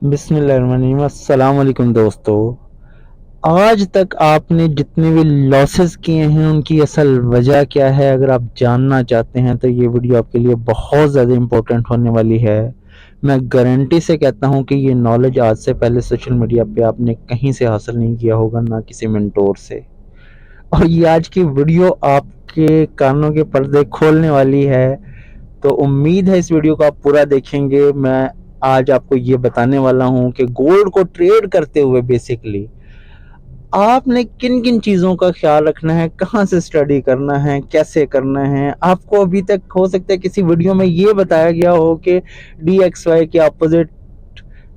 बिस्मिल्लाहिर्रहमानिर्रहीम। अस्सलाम वालेकुम दोस्तों। आज तक आपने जितने भी लॉसेस किए हैं उनकी असल वजह क्या है, अगर आप जानना चाहते हैं तो ये वीडियो आपके लिए बहुत ज़्यादा इम्पोर्टेंट होने वाली है। मैं गारंटी से कहता हूँ कि ये नॉलेज आज से पहले सोशल मीडिया पे आपने कहीं से हासिल नहीं किया होगा, ना किसी मेंटोर से। और ये आज की वीडियो आपके कानों के पर्दे खोलने वाली है। तो उम्मीद है इस वीडियो को आप पूरा देखेंगे। मैं आज आपको ये बताने वाला हूँ कि गोल्ड को ट्रेड करते हुए बेसिकली आपने किन किन चीज़ों का ख्याल रखना है, कहाँ से स्टडी करना है, कैसे करना है। आपको अभी तक हो सकता है किसी वीडियो में ये बताया गया हो कि DXY के अपोजिट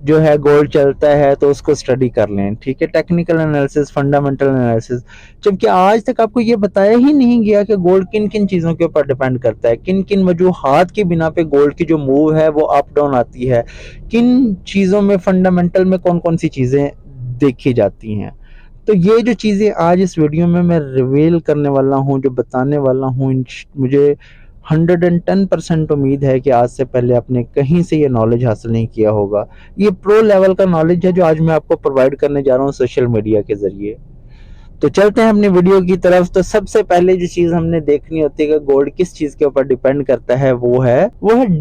जो है गोल्ड चलता है तो उसको स्टडी कर लें, ठीक है, टेक्निकल एनालिसिस, फंडामेंटल एनालिसिस। जबकि आज तक आपको ये बताया ही नहीं गया कि गोल्ड किन किन चीज़ों के ऊपर डिपेंड करता है, किन किन वजूहात की बिना पे गोल्ड की जो मूव है वो अप डाउन आती है, किन चीज़ों में फंडामेंटल में कौन कौन सी चीज़ें देखी जाती हैं। तो ये जो चीज़ें आज इस वीडियो में मैं रिवील करने वाला हूँ, जो बताने वाला हूँ, मुझे 110% उम्मीद है कि आज से पहले आपने कहीं से ये नॉलेज हासिल नहीं किया होगा। ये प्रो लेवल का नॉलेज है जो आज मैं आपको प्रोवाइड करने जा रहा हूँ सोशल मीडिया के ज़रिए। तो चलते हैं अपनी वीडियो की तरफ। तो सबसे पहले जो चीज़ हमने देखनी होती है कि गोल्ड किस चीज़ के ऊपर डिपेंड करता है, वो है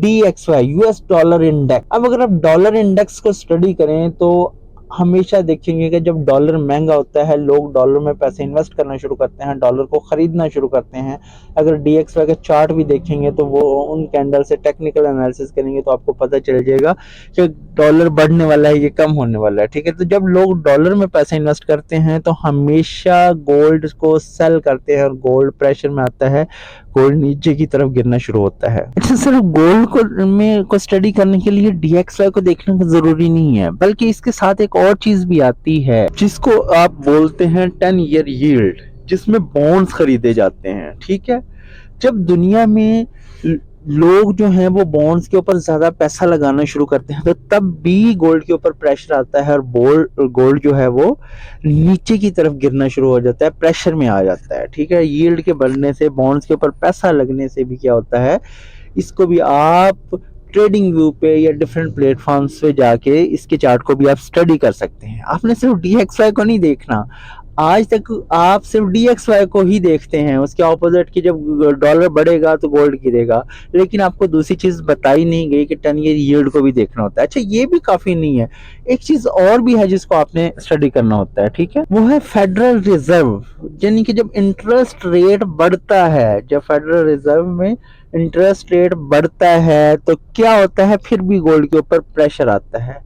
DXY, यूएस डॉलर इंडेक्स। अब अगर आप डॉलर इंडेक्स को स्टडी करें तो हमेशा देखेंगे कि जब डॉलर महंगा होता है लोग डॉलर में पैसे इन्वेस्ट करना शुरू करते हैं, डॉलर को खरीदना शुरू करते हैं। अगर DXY का चार्ट भी देखेंगे तो वो उन कैंडल से टेक्निकल एनालिसिस करेंगे तो आपको पता चल जाएगा कि डॉलर बढ़ने वाला है, ये कम होने वाला है, ठीक है। तो जब लोग डॉलर में पैसे इन्वेस्ट करते हैं तो हमेशा गोल्ड को सेल करते हैं और गोल्ड प्रेशर में आता है, गोल्ड नीचे की तरफ गिरना शुरू होता है। अच्छा, सिर्फ गोल्ड को स्टडी करने के लिए DXY को देखना जरूरी नहीं है, बल्कि इसके साथ एक और चीज भी आती है जिसको आप बोलते हैं 10 ईयर यील्ड, जिसमें बॉन्ड्स खरीदे जाते हैं, ठीक है। जब दुनिया में लोग जो हैं वो बॉन्ड्स के ऊपर ज्यादा पैसा लगाना शुरू करते हैं तो तब भी गोल्ड के ऊपर प्रेशर आता है और गोल्ड जो है वो नीचे की तरफ गिरना शुरू हो जाता है, प्रेशर में आ जाता है, ठीक है। यील्ड के बढ़ने से, बॉन्ड्स के ऊपर पैसा लगने से भी क्या होता है, इसको भी आप ट्रेडिंग व्यू पे या डिफरेंट प्लेटफॉर्म्स पे जाके इसके चार्ट को भी आप स्टडी कर सकते हैं। आपने सिर्फ DXY को नहीं देखना। आज तक आप सिर्फ DXY को ही देखते हैं, उसके ऑपोजिट की जब डॉलर बढ़ेगा तो गोल्ड गिरेगा, लेकिन आपको दूसरी चीज बताई नहीं गई कि 10 ईयर यील्ड को भी देखना होता है। अच्छा, ये भी काफी नहीं है, एक चीज और भी है जिसको आपने स्टडी करना होता है, ठीक है। वो है फेडरल रिजर्व। यानी कि जब इंटरेस्ट रेट बढ़ता है, जब फेडरल रिजर्व में इंटरेस्ट रेट बढ़ता है तो क्या होता है, फिर भी गोल्ड के ऊपर प्रेशर आता है।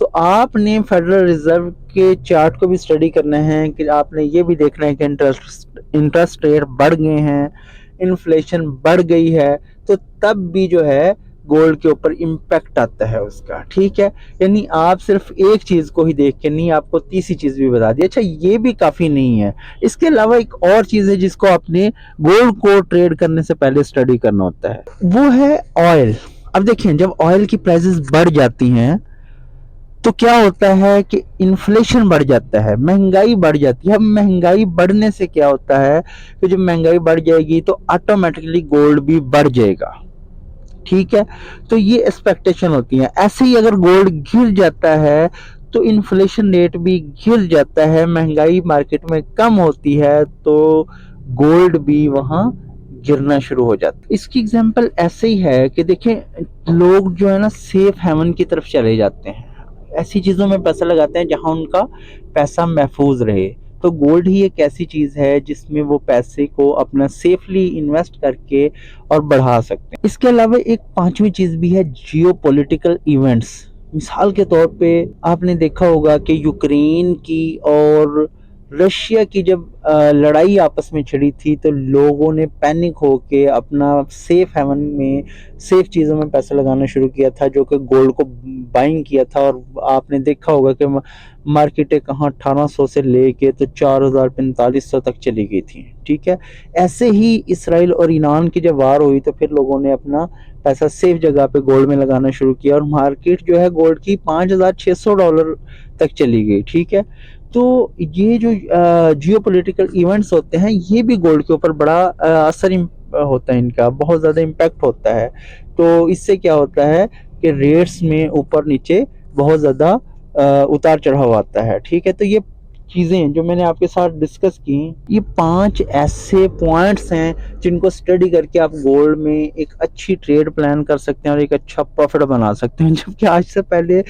तो आपने फेडरल रिजर्व के चार्ट को भी स्टडी करना है कि आपने ये भी देखना है कि इंटरेस्ट रेट बढ़ गए हैं, इन्फ्लेशन बढ़ गई है, तो तब भी जो है गोल्ड के ऊपर इम्पैक्ट आता है उसका, ठीक है। यानी आप सिर्फ एक चीज को ही देख के नहीं, आपको तीसरी चीज भी बता दी। अच्छा, ये भी काफी नहीं है, इसके अलावा एक और चीज है जिसको आपने गोल्ड को ट्रेड करने से पहले स्टडी करना होता है, वो है ऑयल। अब देखिए, जब ऑयल की प्राइसेस बढ़ जाती हैं तो क्या होता है कि इन्फ्लेशन बढ़ जाता है, महंगाई बढ़ जाती है। अब महंगाई बढ़ने से क्या होता है कि जब महंगाई बढ़ जाएगी तो ऑटोमेटिकली गोल्ड भी बढ़ जाएगा, ठीक है। तो ये एक्सपेक्टेशन होती है। ऐसे ही अगर गोल्ड गिर जाता है तो इन्फ्लेशन रेट भी गिर जाता है, महंगाई मार्केट में कम होती है तो गोल्ड भी वहां गिरना शुरू हो जाता है। इसकी एग्जांपल ऐसे ही है कि देखें, लोग जो है ना सेफ हेवन की तरफ चले जाते हैं, ऐसी चीज़ों में पैसा लगाते हैं जहां उनका पैसा महफूज रहे। तो गोल्ड ही एक ऐसी चीज़ है जिसमें वो पैसे को अपना सेफली इन्वेस्ट करके और बढ़ा सकते हैं। इसके अलावा एक पांचवी चीज़ भी है, जियो पॉलिटिकल इवेंट्स। मिसाल के तौर पे आपने देखा होगा कि यूक्रेन की और रशिया की जब लड़ाई आपस में छिड़ी थी तो लोगों ने पैनिक होके अपना सेफ हेवन में, सेफ चीज़ों में पैसा लगाना शुरू किया था, जो कि गोल्ड को बाइंग किया था। और आपने देखा होगा कि मार्केटें कहाँ 1800 से लेके तो 4000-4500 तक चली गई थी, ठीक है। ऐसे ही इसराइल और ईरान की जब वार हुई तो फिर लोगों ने अपना पैसा सेफ जगह पे गोल्ड में लगाना शुरू किया और मार्केट जो है गोल्ड की $5600 तक चली गई, ठीक है। तो ये जो जियो पोलिटिकल इवेंट्स होते हैं ये भी गोल्ड के ऊपर बड़ा असर होता है, इनका बहुत ज़्यादा इम्पैक्ट होता है। तो इससे क्या होता है कि रेट्स में ऊपर नीचे बहुत ज़्यादा उतार चढ़ाव आता है। ठीक है, तो ये चीज़ें जो मैंने आपके साथ डिस्कस की, ये 5 ऐसे पॉइंट्स हैं जिनको स्टडी करके आप गोल्ड में एक अच्छी ट्रेड प्लान कर सकते हैं और एक अच्छा प्रॉफिट बना सकते हैं। जबकि आज से पहले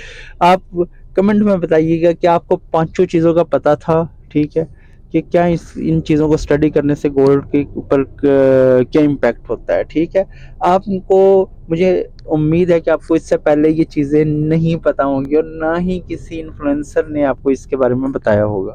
आप कमेंट में बताइएगा कि आपको पांचों चीज़ों का पता था। ठीक है, कि क्या इन चीज़ों को स्टडी करने से गोल्ड के ऊपर क्या इम्पैक्ट होता है। ठीक है, आपको, मुझे उम्मीद है कि आपको इससे पहले ये चीज़ें नहीं पता होंगी और ना ही किसी इन्फ्लुएंसर ने आपको इसके बारे में बताया होगा।